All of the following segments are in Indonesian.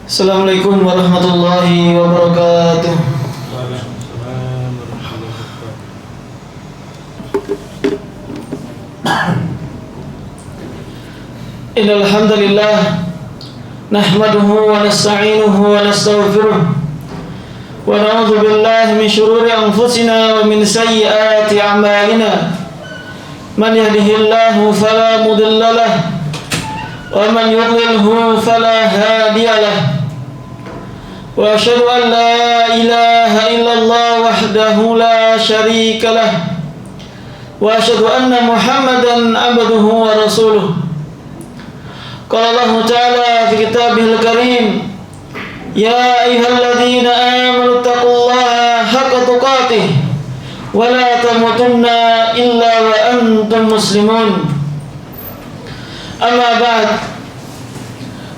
Assalamualaikum warahmatullahi wabarakatuh. Waalaikumsalam warahmatullahi wabarakatuh. Innal hamdalillah nahmaduhu wa nasta'inuhu wa nastaghfiruh wa na'udzu billahi min shururi anfusina wa min sayyiati a'malina. Man yahdihillahu fala mudilla lahu wa man yudlilhu fala hadiya lahu. Wa asyhadu an la ilaha illallah wahdahu la syarika lahu wa asyhadu anna Muhammadan abduhu wa rasuluh. Qala Allah Ta'ala fi kitabihil karim, ya ayyuhalladzina amanu taqullaha haqqa tuqatih wa la tamutunna illa wa antum muslimun. Amma ba'd.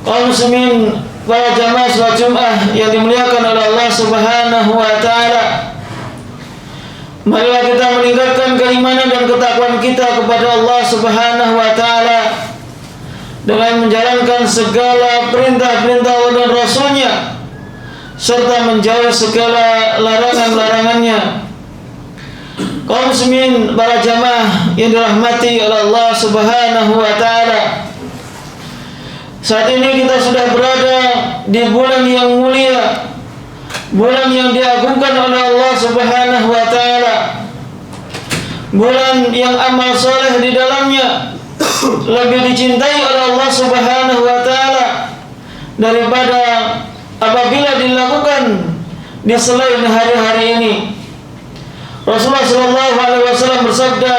Kaum muslimin, para jamaah salat Jumat yang dimuliakan oleh Allah Subhanahu wa taala, marilah kita meningkatkan keimanan dan ketakwaan kita kepada Allah Subhanahu wa taala dengan menjalankan segala perintah-perintah Allah dan Rasul-Nya serta menjauhi segala larangan-larangannya. Kaum muslimin, para jamaah yang dirahmati oleh Allah Subhanahu wa taala, saat ini kita sudah berada di bulan yang mulia, bulan yang diagungkan oleh Allah Subhanahu wa taala, bulan yang amal soleh di dalamnya lebih dicintai oleh Allah Subhanahu wa taala daripada apabila dilakukan di selain hari-hari ini. Rasulullah sallallahu alaihi wasallam bersabda,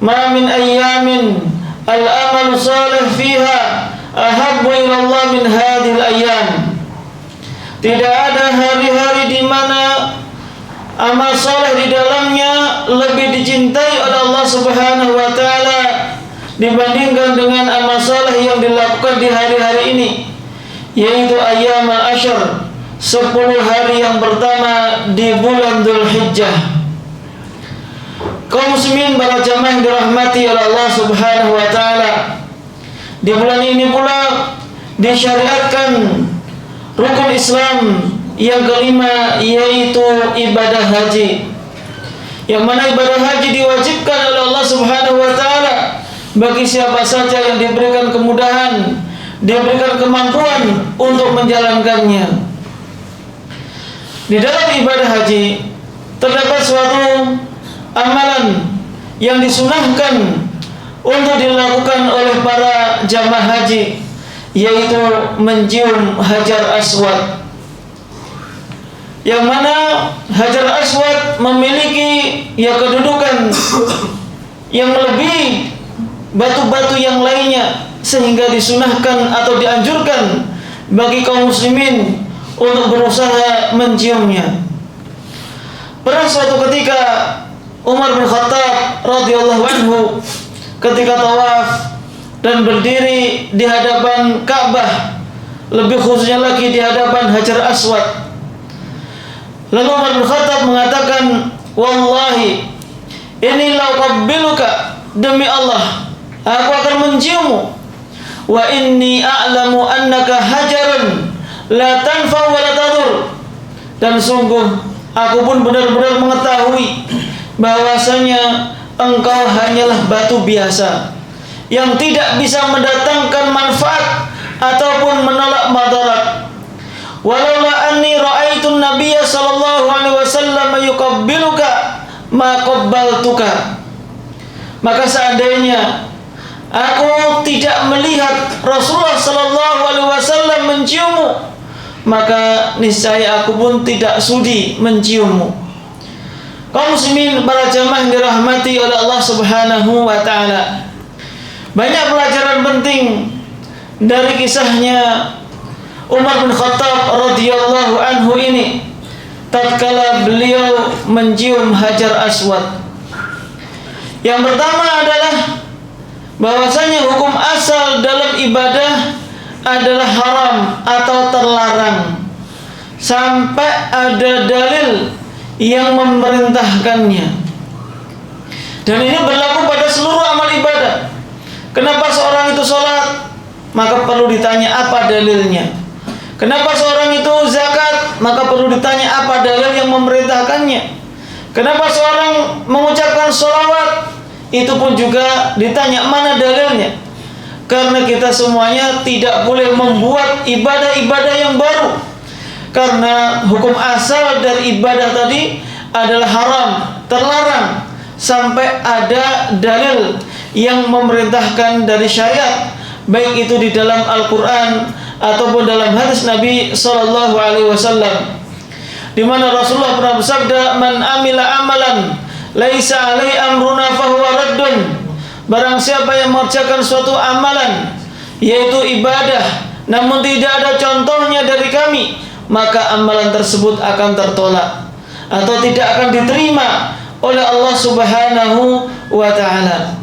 "Ma min ayyamin al-amalu salih fiha ahabbu ila Allah min hadhil ayyam." Tidak ada hari-hari di mana amal saleh di dalamnya lebih dicintai oleh Allah Subhanahu wa taala dibandingkan dengan amal saleh yang dilakukan di hari-hari ini, yaitu ayyamul asyr, 10 hari yang pertama di bulan Dzulhijjah. Kaum muslimin, para jamaah yang dirahmati oleh Allah Subhanahu wa taala, di bulan ini pula disyariatkan rukun Islam yang kelima, yaitu ibadah haji. Yang mana ibadah haji diwajibkan oleh Allah Subhanahu wa taala bagi siapa saja yang diberikan kemudahan, diberikan kemampuan untuk menjalankannya. Di dalam ibadah haji terdapat suatu amalan yang disunahkan untuk dilakukan oleh para jamaah haji, yaitu mencium Hajar Aswad. Yang mana Hajar Aswad memiliki kedudukan yang lebih batu-batu yang lainnya, sehingga disunahkan atau dianjurkan bagi kaum muslimin untuk berusaha menciumnya. Pernah suatu ketika Umar bin Khattab radhiyallahu anhu ketika tawaf dan berdiri di hadapan Ka'bah, lebih khususnya lagi di hadapan Hajar Aswad, lalu Umar bin Khattab mengatakan, "Wallahi inni la uqabbiluka, demi Allah aku akan menciummu, wa inni a'lamu annaka hajarun la tanfa wa la tadur, dan sungguh aku pun benar-benar mengetahui bahwasanya engkau hanyalah batu biasa yang tidak bisa mendatangkan manfaat ataupun menolak madarat. Walaula anni ra'aitu an-nabiyya sallallahu alaihi wasallam yuqabbiluka ma qabbaltuka." Maka seandainya aku tidak melihat Rasulullah sallallahu alaihi wasallam menciummu, maka niscaya aku pun tidak sudi menciummu. Kaum muslimin, para jamaah yang dirahmati oleh Allah Subhanahu wa taala, banyak pelajaran penting dari kisahnya Umar bin Khattab radhiyallahu anhu ini tatkala beliau mencium Hajar Aswad. Yang pertama adalah bahwasanya hukum asal dalam ibadah adalah haram atau terlarang sampai ada dalil yang memerintahkannya. Dan ini berlaku pada seluruh amal ibadah. Kenapa seorang itu sholat? Maka perlu ditanya apa dalilnya. Kenapa seorang itu zakat? Maka perlu ditanya apa dalil yang memerintahkannya. Kenapa seorang mengucapkan sholawat? Itu pun juga ditanya mana dalilnya. Karena kita semuanya tidak boleh membuat ibadah-ibadah yang baru. Karena hukum asal dari ibadah tadi adalah haram, terlarang, sampai ada dalil yang memerintahkan dari syariat, baik itu di dalam Al-Quran ataupun dalam hadis Nabi Sallallahu Alaihi Wasallam, di mana Rasulullah pernah bersabda, "Man amila amalan laisa alai amruna fahuwa raddun." Barang siapa yang mengerjakan suatu amalan, yaitu ibadah, namun tidak ada contohnya dari kami, maka amalan tersebut akan tertolak atau tidak akan diterima oleh Allah Subhanahu wa Ta'ala.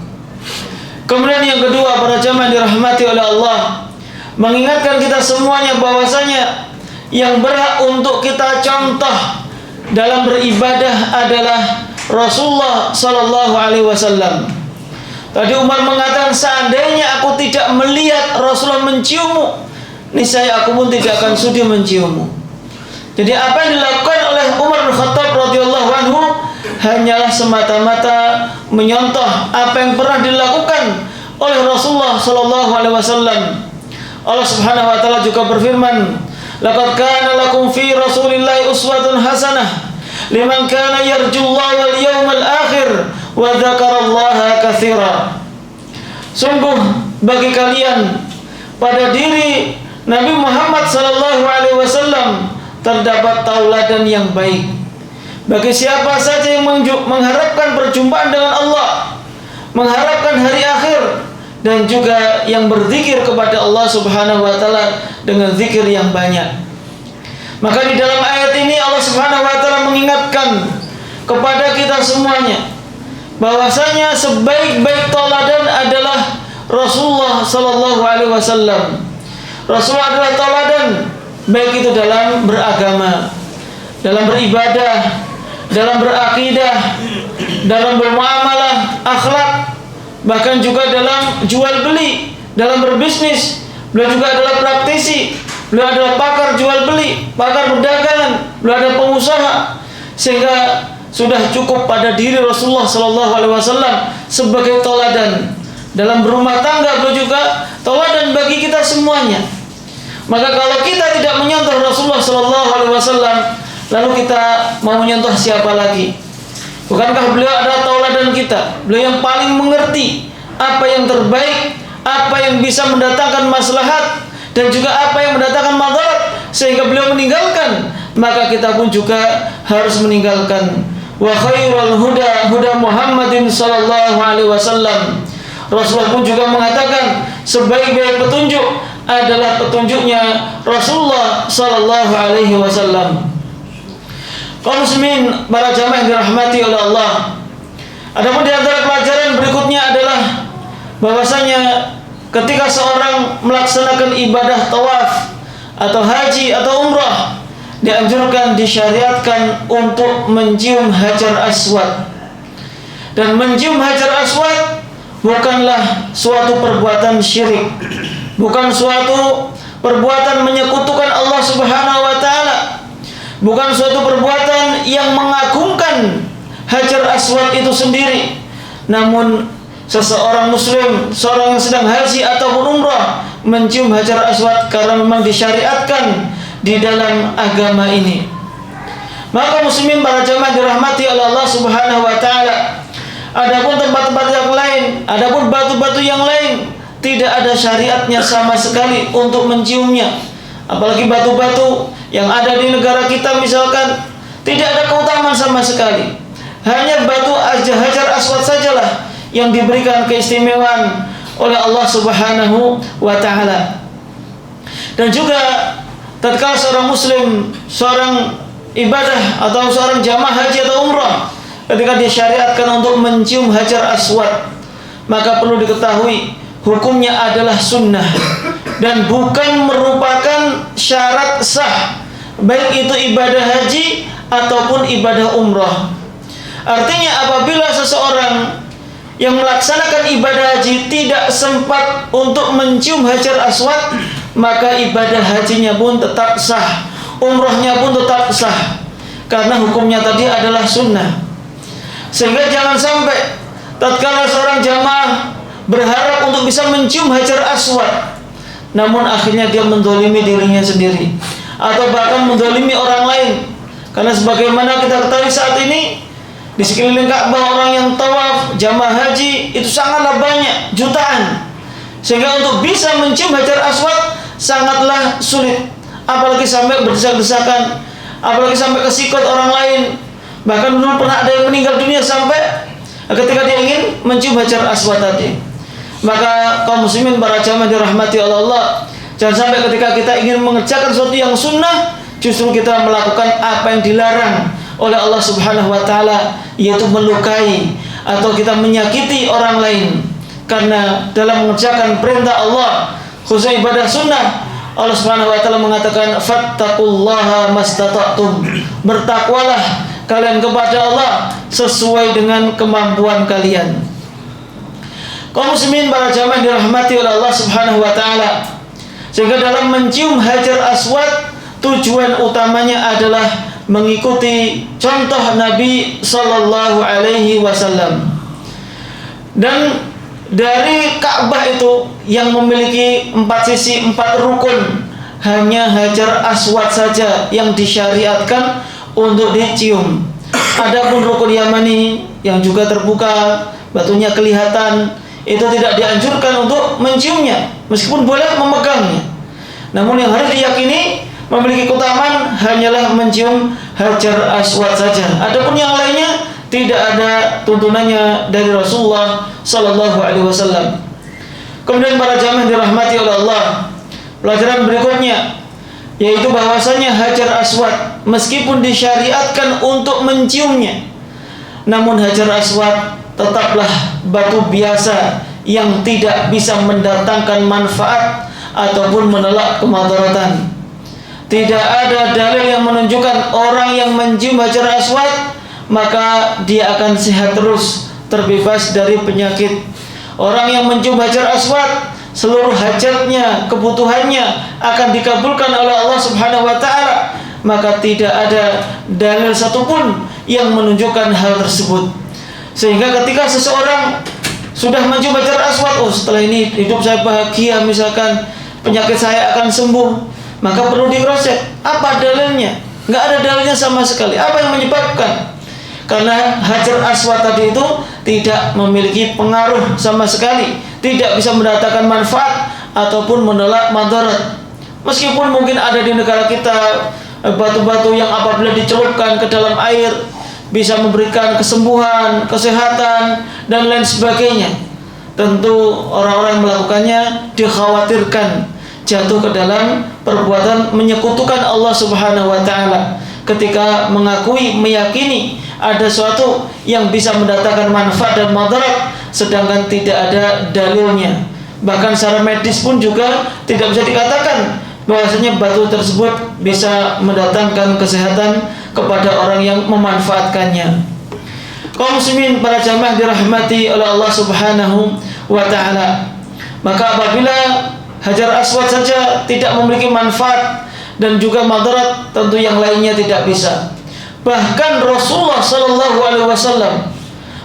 Kemudian yang kedua, para jamaah dirahmati oleh Allah, mengingatkan kita semuanya bahwasanya yang berhak untuk kita contoh dalam beribadah adalah Rasulullah Sallallahu Alaihi Wasallam. Tadi Umar mengatakan, seandainya aku tidak melihat Rasulullah menciummu, niscaya aku pun tidak akan sudi menciummu. Jadi apa yang dilakukan oleh Umar bin Khattab radhiyallahu anhu hanyalah semata-mata menyontoh apa yang pernah dilakukan oleh Rasulullah Sallallahu Alaihi Wasallam. Allah Subhanahu Wa Taala juga berfirman, "Laqad kana lakum fi Rasulillahi uswatun hasanah liman kana yarjullaha wal yawmal akhir wa dzakarallaha katsira." Sungguh bagi kalian pada diri Nabi Muhammad Sallallahu Alaihi Wasallam terdapat tauladan yang baik bagi siapa saja yang mengharapkan perjumpaan dengan Allah, mengharapkan hari akhir, dan juga yang berzikir kepada Allah Subhanahu wa Ta'ala dengan zikir yang banyak. Maka di dalam ayat ini Allah Subhanahu wa Ta'ala mengingatkan kepada kita semuanya bahwasanya sebaik-baik tauladan adalah Rasulullah Sallallahu Alaihi Wasallam. Rasulullah adalah tauladan baik itu dalam beragama, dalam beribadah, dalam berakidah, dalam bermuamalah, akhlak, bahkan juga dalam jual beli, dalam berbisnis. Beliau juga adalah praktisi, beliau adalah pakar jual beli, pakar perdagangan, beliau adalah pengusaha, sehingga sudah cukup pada diri Rasulullah Sallallahu Alaihi Wasallam sebagai tauladan. Dalam berumah tangga beliau juga tauladan bagi kita semuanya. Maka kalau kita tidak menyontoh Rasulullah Sallallahu Alaihi Wasallam, lalu kita mau menyontoh siapa lagi? Bukankah beliau adalah tauladan kita? Beliau yang paling mengerti apa yang terbaik, apa yang bisa mendatangkan maslahat, dan juga apa yang mendatangkan madarat, sehingga beliau meninggalkan, maka kita pun juga harus meninggalkan. Wa khairul huda huda Muhammadin Sallallahu Alaihi Wasallam. Rasulullah pun juga mengatakan sebaik-baik petunjuk adalah petunjuknya Rasulullah Sallallahu Alaihi Wasallam. Kaum muslimin, para jamaah yang dirahmati oleh Allah, adapun di antara pelajaran berikutnya adalah bahwasanya ketika seorang melaksanakan ibadah tawaf atau haji atau umrah, dianjurkan, disyariatkan untuk mencium Hajar Aswad. Dan mencium Hajar Aswad bukanlah suatu perbuatan syirik, bukan suatu perbuatan menyekutukan Allah Subhanahu wa Ta'ala, bukan suatu perbuatan yang mengagungkan Hajar Aswad itu sendiri. Namun seseorang muslim, seorang yang sedang haji ataupun umrah, mencium Hajar Aswad karena memang disyariatkan di dalam agama ini. Maka muslimin, para jamaah dirahmati oleh Allah Subhanahu wa Ta'ala, adapun tempat-tempat yang lain, adapun batu-batu yang lain, tidak ada syariatnya sama sekali untuk menciumnya. Apalagi batu-batu yang ada di negara kita misalkan, tidak ada keutamaan sama sekali. Hanya batu Hajar Aswad sajalah yang diberikan keistimewaan oleh Allah Subhanahu wa Ta'ala. Dan juga tatkala seorang muslim, seorang ibadah atau seorang jamaah haji atau umrah, ketika disyariatkan untuk mencium Hajar Aswad, maka perlu diketahui hukumnya adalah sunnah dan bukan merupakan syarat sah, baik itu ibadah haji ataupun ibadah umrah. Artinya apabila seseorang yang melaksanakan ibadah haji tidak sempat untuk mencium Hajar Aswad, maka ibadah hajinya pun tetap sah, umrohnya pun tetap sah, karena hukumnya tadi adalah sunnah. Sehingga jangan sampai tatkala seorang jamaah berharap untuk bisa mencium Hajar Aswad, namun akhirnya dia mendolimi dirinya sendiri, atau bahkan mendolimi orang lain. Karena sebagaimana kita ketahui saat ini, di sekeliling Ka'bah orang yang tawaf jamaah haji itu sangatlah banyak, jutaan. Sehingga untuk bisa mencium Hajar Aswad sangatlah sulit, apalagi sampai berdesak-desakan, apalagi sampai kesikut orang lain. Bahkan dulu pernah ada yang meninggal dunia sampai ketika dia ingin mencium Hajar Aswad tadi. Maka kaum muslimin para jamaah dirahmati oleh Allah, jangan sampai ketika kita ingin mengerjakan sesuatu yang sunnah, justru kita melakukan apa yang dilarang oleh Allah Subhanahu wa taala, yaitu melukai atau kita menyakiti orang lain. Karena dalam mengerjakan perintah Allah, khususnya ibadah sunnah, Allah Subhanahu wa taala mengatakan fattaqullaha mastata'tum. Bertakwalah kalian kepada Allah sesuai dengan kemampuan kalian. Kaum muslimin para jamaah dirahmati oleh Allah Subhanahu wa taala. Sehingga dalam mencium Hajar Aswad, tujuan utamanya adalah mengikuti contoh Nabi sallallahu alaihi wasallam. Dan dari Ka'bah itu yang memiliki 4 sisi, 4 rukun, hanya Hajar Aswad saja yang disyariatkan untuk dicium. Adapun rukun Yamani yang juga terbuka, batunya kelihatan, itu tidak dianjurkan untuk menciumnya, meskipun boleh memegangnya. Namun yang harus diyakini memiliki keutamaan hanyalah mencium Hajar Aswad saja. Adapun yang lainnya tidak ada tuntunannya dari Rasulullah sallallahu alaihi wasallam. Kemudian para jamaah dirahmati oleh Allah, pelajaran berikutnya yaitu bahwasanya Hajar Aswad meskipun disyariatkan untuk menciumnya, namun Hajar Aswad tetaplah batu biasa yang tidak bisa mendatangkan manfaat ataupun menolak kemudaratan. Tidak ada dalil yang menunjukkan orang yang mencium Hajar Aswad maka dia akan sehat terus, terbebas dari penyakit. Orang yang mencium Hajar Aswad, seluruh hajatnya, kebutuhannya akan dikabulkan oleh Allah Subhanahu wa taala, maka tidak ada dalil satupun yang menunjukkan hal tersebut. Sehingga ketika seseorang sudah mencium Hajar Aswad, oh setelah ini hidup saya bahagia, misalkan penyakit saya akan sembuh, maka perlu di-cross-check. Apa dalilnya? Nggak ada dalilnya sama sekali. Apa yang menyebabkan? Karena Hajar Aswad tadi itu tidak memiliki pengaruh sama sekali, tidak bisa mendatangkan manfaat ataupun menolak madarat. Meskipun mungkin ada di negara kita batu-batu yang apabila dicelupkan ke dalam air bisa memberikan kesembuhan, kesehatan, dan lain sebagainya. Tentu orang-orang yang melakukannya dikhawatirkan jatuh ke dalam perbuatan menyekutukan Allah Subhanahu wa taala ketika mengakui, meyakini ada sesuatu yang bisa mendatangkan manfaat dan madarat sedangkan tidak ada dalilnya. Bahkan secara medis pun juga tidak bisa dikatakan bahwasanya batu tersebut bisa mendatangkan kesehatan kepada orang yang memanfaatkannya. Kaum muslimin para jamaah dirahmati oleh Allah Subhanahu wa taala, maka apabila Hajar Aswad saja tidak memiliki manfaat dan juga madarat, tentu yang lainnya tidak bisa. Bahkan Rasulullah sallallahu alaihi wasallam,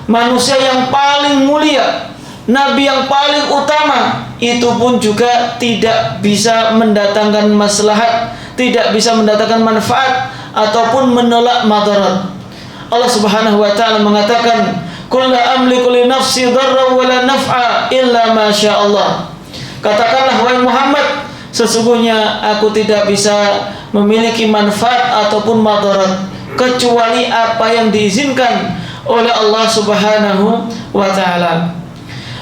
manusia yang paling mulia, nabi yang paling utama, itu pun juga tidak bisa mendatangkan maslahat, tidak bisa mendatangkan manfaat ataupun menolak madarat. Allah Subhanahu wa taala mengatakan, "Qul la amliku li nafsi dharran wa la naf'a illa ma syaa Allah." Katakanlah wahai Muhammad, sesungguhnya aku tidak bisa memiliki manfaat ataupun madarat kecuali apa yang diizinkan oleh Allah Subhanahu wa taala.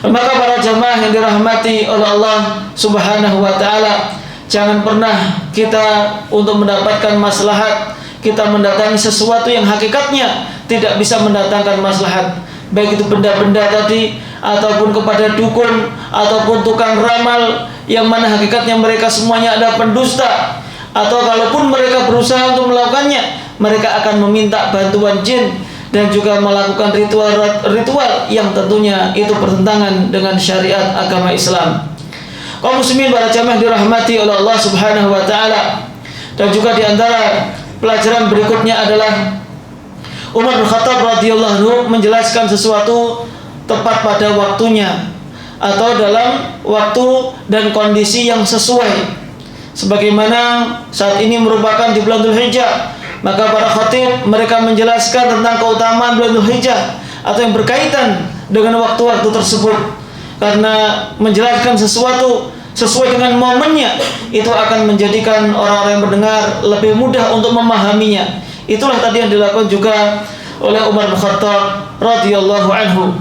Maka para jamaah yang dirahmati oleh Allah Subhanahu wa taala, jangan pernah kita untuk mendapatkan maslahat kita mendatangi sesuatu yang hakikatnya tidak bisa mendatangkan maslahat, baik itu benda-benda tadi ataupun kepada dukun ataupun tukang ramal yang mana hakikatnya mereka semuanya adalah pendusta, atau kalaupun mereka berusaha untuk melakukannya, mereka akan meminta bantuan jin dan juga melakukan ritual yang tentunya itu bertentangan dengan syariat agama Islam. Kaum muslimin para jamaah dirahmati oleh Allah Subhanahu wa taala. Dan juga di antara pelajaran berikutnya adalah Umar bin Khattab radhiyallahu anhu menjelaskan sesuatu tepat pada waktunya atau dalam waktu dan kondisi yang sesuai. Sebagaimana saat ini merupakan di bulan Dzulhijjah, maka para khatib mereka menjelaskan tentang keutamaan bulan Dzulhijjah atau yang berkaitan dengan waktu-waktu tersebut. Karena menjelaskan sesuatu sesuai dengan momennya itu akan menjadikan orang-orang yang mendengar lebih mudah untuk memahaminya. Itulah tadi yang dilakukan juga oleh Umar bin Khattab radhiyallahu anhu.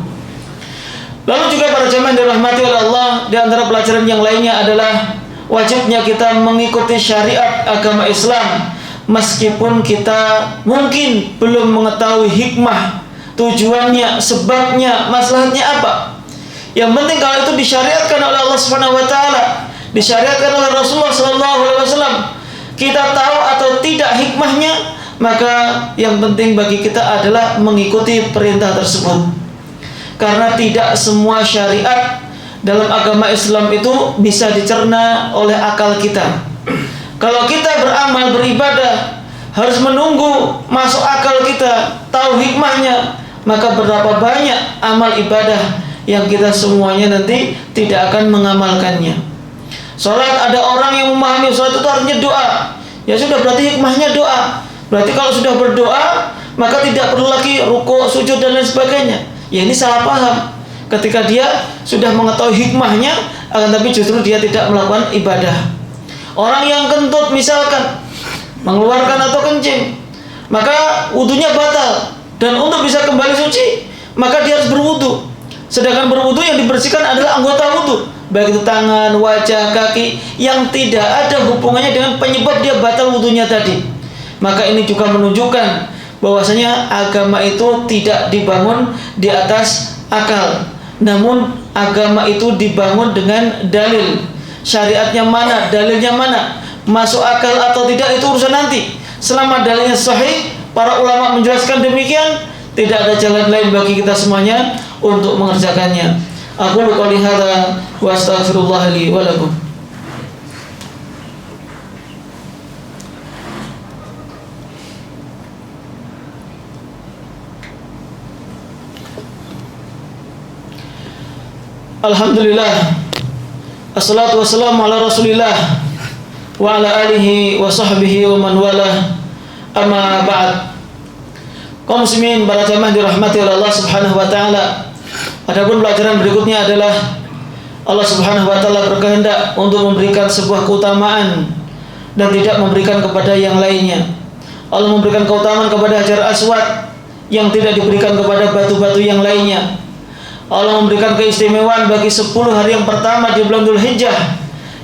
Lalu juga para jemaah dirahmati oleh Allah, di antara pelajaran yang lainnya adalah wajibnya kita mengikuti syariat agama Islam meskipun kita mungkin belum mengetahui hikmah, tujuannya, sebabnya, maslahatnya apa. Yang penting kalau itu disyariatkan oleh Allah Subhanahu wa taala, disyariatkan oleh Rasulullah sallallahu alaihi wasallam, kita tahu atau tidak hikmahnya, maka yang penting bagi kita adalah mengikuti perintah tersebut. Karena tidak semua syariat dalam agama Islam itu bisa dicerna oleh akal kita. Kalau kita beramal, beribadah harus menunggu masuk akal kita, tahu hikmahnya, maka berapa banyak amal ibadah yang kita semuanya nanti tidak akan mengamalkannya. Salat, ada orang yang memahami salat itu artinya doa. Ya sudah, berarti hikmahnya doa. Berarti kalau sudah berdoa, maka tidak perlu lagi rukuk, sujud dan lain sebagainya. Ya ini salah paham. Ketika dia sudah mengetahui hikmahnya, akan tapi justru dia tidak melakukan ibadah. Orang yang kentut misalkan mengeluarkan atau kencing, maka wudunya batal. Dan untuk bisa kembali suci, maka dia harus berwudu. Sedangkan berwudu yang dibersihkan adalah anggota wudu, baik itu tangan, wajah, kaki, yang tidak ada hubungannya dengan penyebab dia batal wudunya tadi. Maka ini juga menunjukkan bahwasanya agama itu tidak dibangun di atas akal, namun agama itu dibangun dengan dalil. Syariatnya mana, dalilnya mana, masuk akal atau tidak itu urusan nanti. Selama dalilnya sahih, para ulama menjelaskan demikian, tidak ada jalan lain bagi kita semuanya untuk mengerjakannya. Aku qouli hadza wa astaghfirullah li wa lakum. Alhamdulillah, assalatu wassalamu ala rasulillah wa ala alihi wa sahbihi wa man walah, amma ba'd. Kaum muslimin para jamaah dirahmati oleh Allah Subhanahu wa taala. Adapun pelajaran berikutnya adalah Allah Subhanahu wa taala berkehendak untuk memberikan sebuah keutamaan dan tidak memberikan kepada yang lainnya. Allah memberikan keutamaan kepada Hajar Aswad yang tidak diberikan kepada batu-batu yang lainnya. Allah memberikan keistimewaan bagi 10 hari yang pertama di bulan Dzulhijjah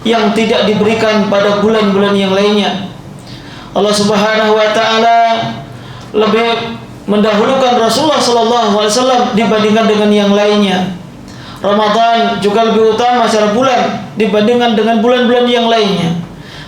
yang tidak diberikan pada bulan-bulan yang lainnya. Allah Subhanahu wa taala lebih mendahulukan Rasulullah sallallahu alaihi wasallam dibandingkan dengan yang lainnya. Ramadan juga lebih utama secara bulan dibandingkan dengan bulan-bulan yang lainnya.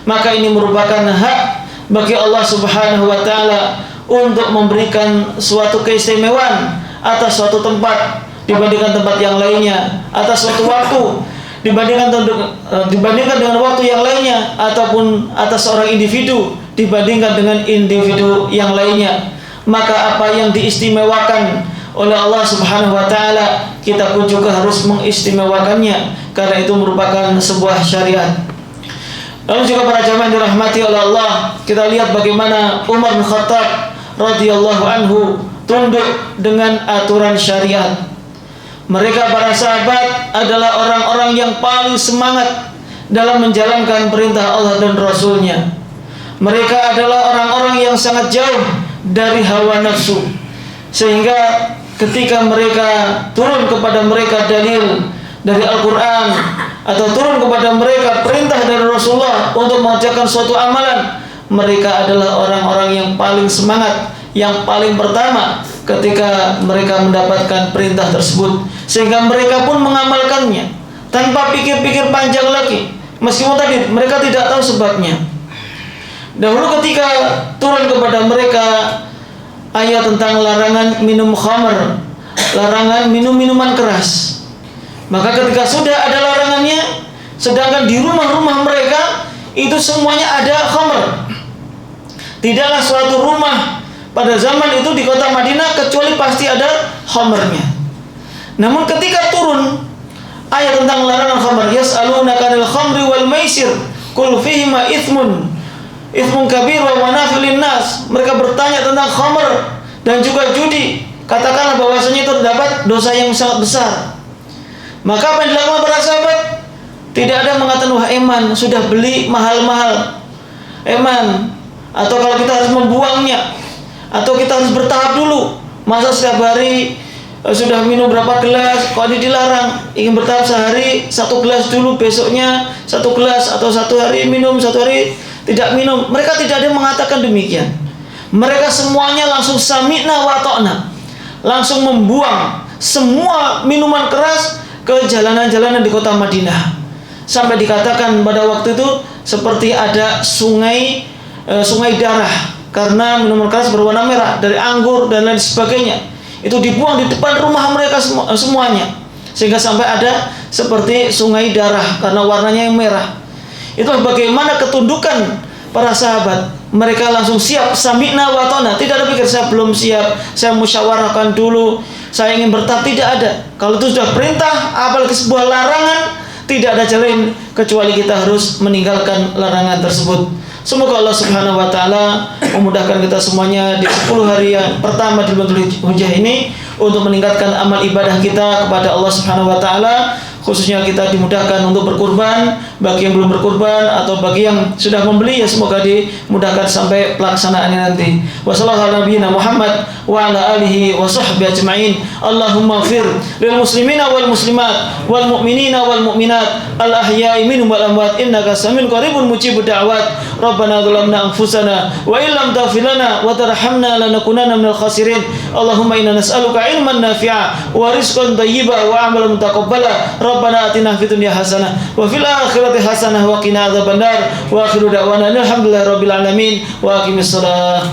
Maka ini merupakan hak bagi Allah Subhanahu wa taala untuk memberikan suatu keistimewaan atas suatu tempat dibandingkan tempat yang lainnya, atas suatu waktu dibandingkan dengan waktu yang lainnya, ataupun atas seorang individu dibandingkan dengan individu yang lainnya. Maka apa yang diistimewakan oleh Allah Subhanahu wa taala, kita pun juga harus mengistimewakannya, karena itu merupakan sebuah syariat. Lalu juga para jamaah dirahmati oleh Allah, kita lihat bagaimana Umar bin Khattab radhiyallahu anhu tunduk dengan aturan syariat. Mereka para sahabat adalah orang-orang yang paling semangat dalam menjalankan perintah Allah dan Rasul-Nya. Mereka adalah orang-orang yang sangat jauh dari hawa nafsu, sehingga ketika mereka turun kepada mereka dalil dari Al-Quran atau turun kepada mereka perintah dari Rasulullah untuk mengerjakan suatu amalan, mereka adalah orang-orang yang paling semangat, yang paling pertama ketika mereka mendapatkan perintah tersebut, sehingga mereka pun mengamalkannya tanpa pikir-pikir panjang lagi, meskipun tadi mereka tidak tahu sebabnya. Dahulu ketika turun kepada mereka ayat tentang larangan minum khamr, larangan minum minuman keras, maka ketika sudah ada larangannya, sedangkan di rumah-rumah mereka itu semuanya ada khamr. Tidaklah suatu rumah pada zaman itu di kota Madinah kecuali pasti ada khamrnya. Namun ketika turun ayat tentang larangan khamr, yas'alunaka 'anil khamri wal maisir qul fihima itsmun kabir wa manafi'u lin-nas. Mereka bertanya tentang khamr dan juga judi. Katakanlah bahwasanya itu terdapat dosa yang sangat besar. Maka apa yang dilakukan para sahabat? Tidak ada yang mengatakan, wah eman, sudah beli mahal-mahal, eman, atau kalau kita harus membuangnya, atau kita harus bertahap dulu. Masa setiap hari sudah minum berapa gelas, kok ini dilarang? Ingin bertahap sehari 1 gelas dulu, besoknya 1 gelas, atau 1 hari minum, 1 hari tidak minum. Mereka tidak ada yang mengatakan demikian. Mereka semuanya langsung sami'na wa ta'na, langsung membuang semua minuman keras ke jalanan-jalanan di kota Madinah. Sampai dikatakan pada waktu itu seperti ada sungai darah karena minuman keras berwarna merah dari anggur dan lain sebagainya. Itu dibuang di depan rumah mereka semuanya, sehingga sampai ada seperti sungai darah karena warnanya yang merah. Itulah bagaimana ketundukan para sahabat. Mereka langsung siap, sami'na wa ta'na. Tidak ada pikir saya belum siap, saya musyawarahkan dulu, saya ingin bertahap. Tidak ada. Kalau itu sudah perintah, apalagi sebuah larangan, tidak ada jalan kecuali kita harus meninggalkan larangan tersebut. Semoga Allah Subhanahu wa taala memudahkan kita semuanya di 10 hari yang pertama di bulan Dzulhijjah ini untuk meningkatkan amal ibadah kita kepada Allah Subhanahu wa taala. Khususnya kita dimudahkan untuk berkurban, bagi yang belum berkurban atau bagi yang sudah membeli, ya semoga dimudahkan sampai pelaksanaannya nanti. Wassallallahu ala nabiyina Muhammad wa ala alihi wa sahbihi ajma'in. Allahumma ighfir lil muslimina wal muslimat wal mu'minina wal mu'minat al ahya'i minhum wal amwat innaka samiun qaribun mujibud da'wat. Rabbana dzalamna anfusana wa illam taghfir lana wa tarhamna lanakunanna minal khasirin. Allahumma inna nas'aluka ilman nafi'a wa rizqan thayyiban wa amalan mutaqabbala. Rabbana atina fid dunya hasanah wa fil akhirati hasanah wa qina adzabannar. Wa akhiru da'wana alhamdulillahi rabbil alamin wa aqimissalah.